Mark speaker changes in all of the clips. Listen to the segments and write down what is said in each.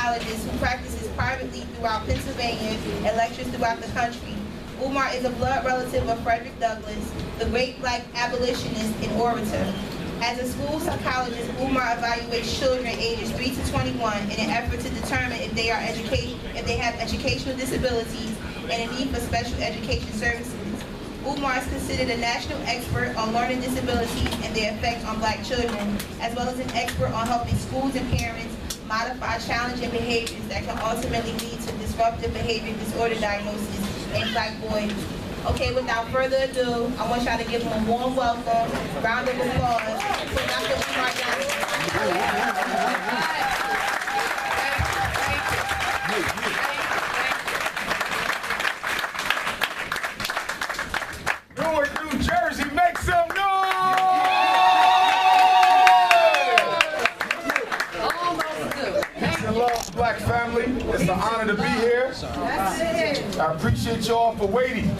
Speaker 1: psychologist who practices privately throughout Pennsylvania and lectures throughout the country. Umar is a blood relative of Frederick Douglass, the great black abolitionist and orator. As a school psychologist, Umar evaluates children ages 3 to 21 in an effort to determine if they have educational disabilities and a need for special education services. Umar is considered a national expert on learning disabilities and their effect on black children, as well as an expert on helping schools and parents modify challenging behaviors that can ultimately lead to disruptive behavior disorder diagnosis in black boys. Okay, without further ado, I want y'all to give him a warm welcome, round of applause for Dr. Umar Johnson.
Speaker 2: Newark, New Jersey, make some noise! Peace and love, black family. It's an honor to be here. I appreciate y'all for waiting.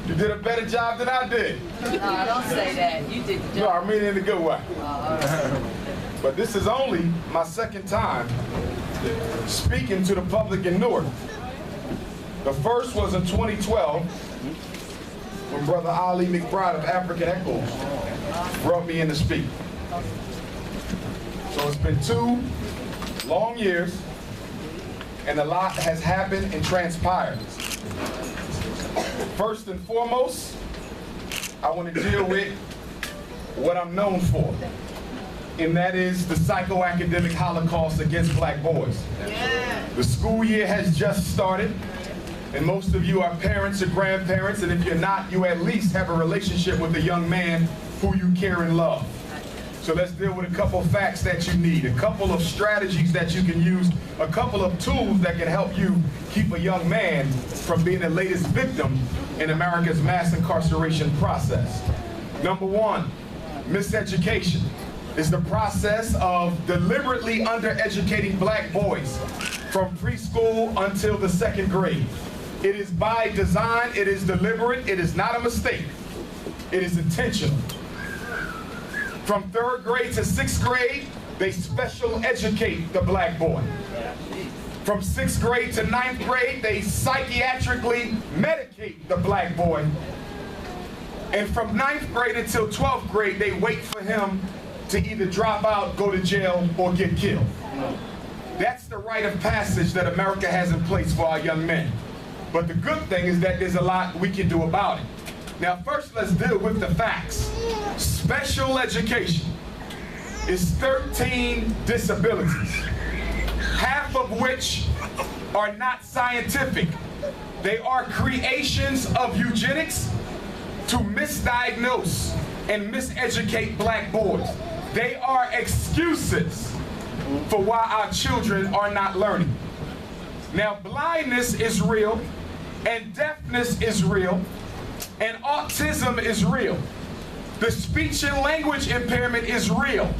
Speaker 2: You did a better job than I did.
Speaker 3: No, don't say that. You did the job.
Speaker 2: No, I mean it in a good way.
Speaker 3: Right.
Speaker 2: But this is only my second time speaking to the public in Newark. The first was in 2012 when Brother Ali McBride of African Echoes brought me in to speak. So it's been 2 long years and a lot has happened and transpired. First and foremost, I want to deal with what I'm known for, and that is the psychoacademic holocaust against black boys. The school year has just started, and most of you are parents or grandparents, and if you're not, you at least have a relationship with a young man who you care and love. So let's deal with a couple facts that you need, a couple of strategies that you can use, a couple of tools that can help you keep a young man from being the latest victim in America's mass incarceration process. Number 1, miseducation is the process of deliberately undereducating black boys from preschool until the 2nd grade. It is by design, it is deliberate, it is not a mistake, it is intentional. From 3rd grade to 6th grade, they special educate the black boy. From 6th grade to 9th grade, they psychiatrically medicate the black boy. And from 9th grade until 12th grade, they wait for him to either drop out, go to jail, or get killed. That's the rite of passage that America has in place for our young men. But the good thing is that there's a lot we can do about it. Now first, let's deal with the facts. Special education is 13 disabilities, half of which are not scientific. They are creations of eugenics to misdiagnose and miseducate black boys. They are excuses for why our children are not learning. Now, blindness is real, and deafness is real, and autism is real. The speech and language impairment is real.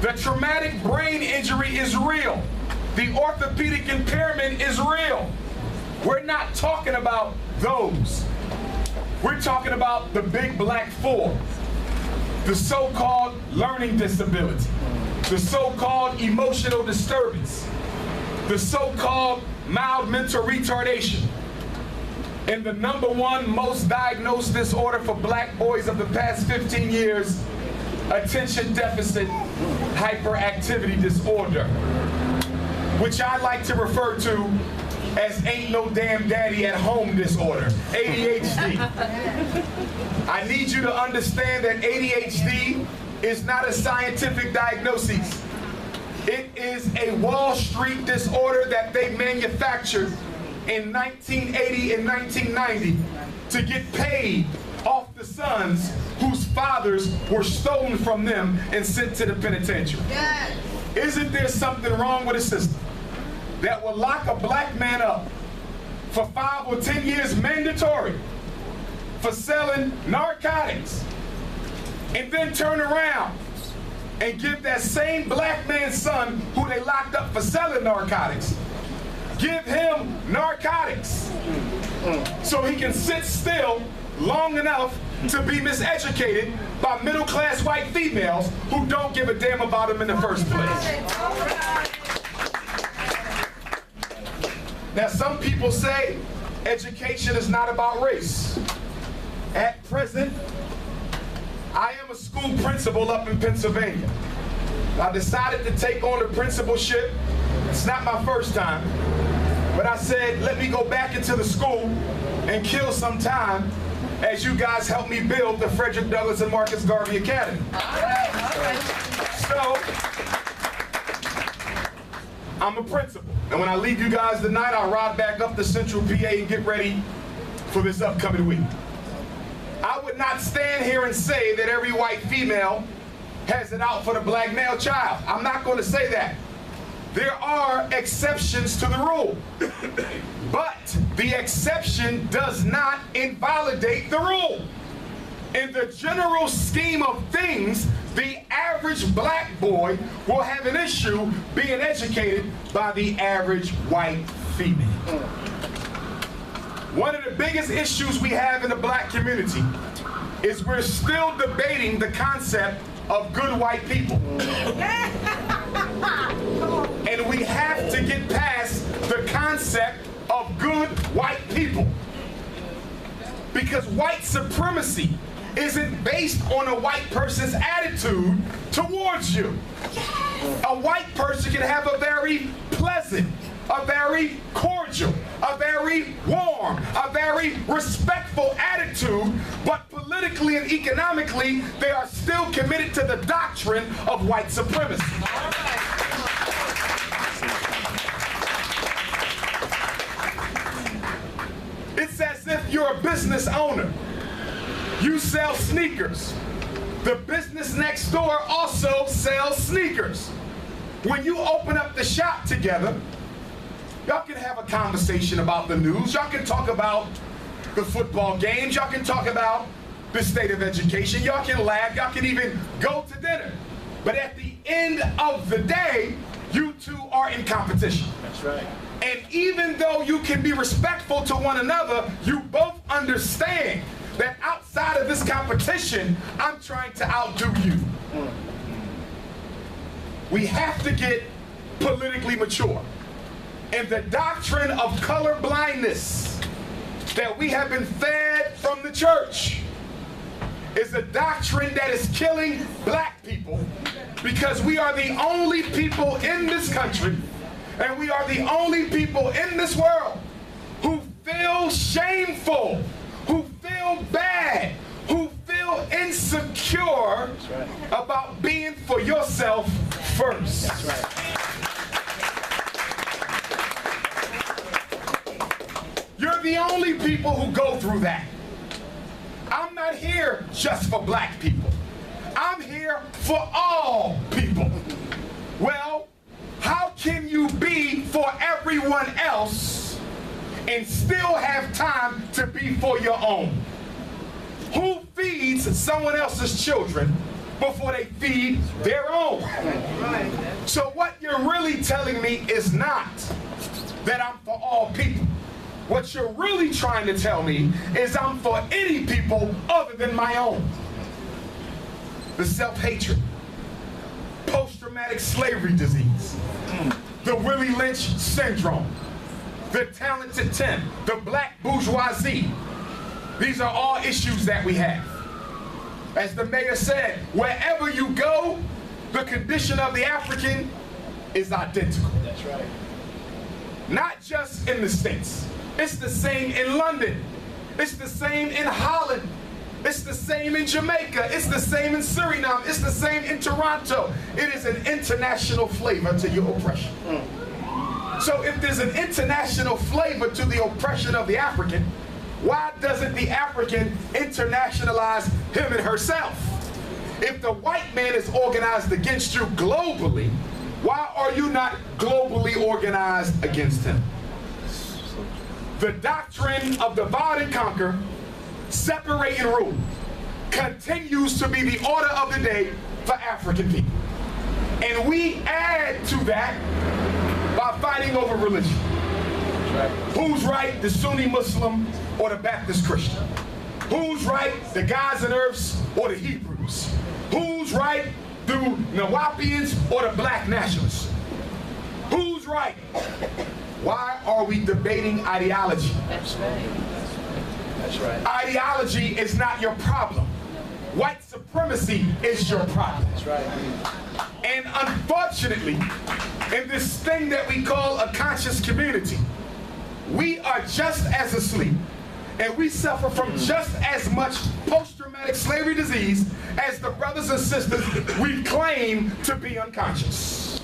Speaker 2: The traumatic brain injury is real. The orthopedic impairment is real. We're not talking about those. We're talking about the big black 4, the so-called learning disability, the so-called emotional disturbance, the so-called mild mental retardation, and the number 1 most diagnosed disorder for black boys of the past 15 years, attention deficit hyperactivity disorder, which I like to refer to as ain't no damn daddy at home disorder, ADHD. I need you to understand that ADHD is not a scientific diagnosis. It is a Wall Street disorder that they manufactured in 1980 and 1990 to get paid off the sons whose fathers were stolen from them and sent to the penitentiary. Yes. Isn't there something wrong with a system that will lock a black man up for 5 or 10 years mandatory for selling narcotics, and then turn around and give that same black man's son who they locked up for selling narcotics, give him narcotics so he can sit still long enough to be miseducated by middle-class white females who don't give a damn about him in the first place. Now, some people say education is not about race. At present, I am a school principal up in Pennsylvania. I decided to take on the principalship. It's not my first time, but I said, let me go back into the school and kill some time as you guys help me build the Frederick Douglass and Marcus Garvey Academy.
Speaker 3: All right.
Speaker 2: So, I'm a principal. And when I leave you guys tonight, I'll ride back up to Central PA and get ready for this upcoming week. I would not stand here and say that every white female has it out for the black male child. I'm not going to say that. There are exceptions to the rule. But the exception does not invalidate the rule. In the general scheme of things, the average black boy will have an issue being educated by the average white female. One of the biggest issues we have in the black community is we're still debating the concept of good white people. And we have to get past the concept of good white people. Because white supremacy isn't based on a white person's attitude towards you. A white person can have a very pleasant, a very cordial, a very warm, a very respectful attitude, but politically and economically, they are still committed to the doctrine of white supremacy. It's as if you're a business owner. You sell sneakers. The business next door also sells sneakers. When you open up the shop together, y'all can have a conversation about the news. Y'all can talk about the football games. Y'all can talk about the state of education. Y'all can laugh. Y'all can even go to dinner. But at the end of the day, you two are in competition.
Speaker 4: That's right.
Speaker 2: And even though you can be respectful to one another, you both understand that outside of this competition, I'm trying to outdo you. We have to get politically mature. And the doctrine of color blindness that we have been fed from the church is a doctrine that is killing black people, because we are the only people in this country and we are the only people in this world who feel shameful, who feel bad, who feel insecure about being for yourself first.
Speaker 4: That's right.
Speaker 2: You're the only people who go through that. I'm not here just for black people. I'm here for all people. Well, how can you be for everyone else and still have time to be for your own? Who feeds someone else's children before they feed their own? So what you're really telling me is not that I'm for all people. What you're really trying to tell me is I'm for any people other than my own. The self-hatred, post-traumatic slavery disease, the Willie Lynch syndrome, the talented 10, the black bourgeoisie. These are all issues that we have. As the mayor said, wherever you go, the condition of the African is identical.
Speaker 4: That's right.
Speaker 2: Not just in the States. It's the same in London. It's the same in Holland. It's the same in Jamaica. It's the same in Suriname. It's the same in Toronto. It is an international flavor to your oppression. So if there's an international flavor to the oppression of the African, why doesn't the African internationalize him and herself? If the white man is organized against you globally, why are you not globally organized against him? The doctrine of divide and conquer, separate and rule, continues to be the order of the day for African people. And we add to that by fighting over religion.
Speaker 4: Right.
Speaker 2: Who's right, the Sunni Muslim or the Baptist Christian? Who's right, the Guys and Earths or the Hebrews? Who's right, the Nawapians or the black nationalists? Who's right? Why are we debating ideology?
Speaker 3: That's right. That's right.
Speaker 2: Ideology is not your problem. White supremacy is your problem.
Speaker 3: That's right.
Speaker 2: And unfortunately, in this thing that we call a conscious community, we are just as asleep, and we suffer from just as much post-traumatic slavery disease as the brothers and sisters we claim to be unconscious.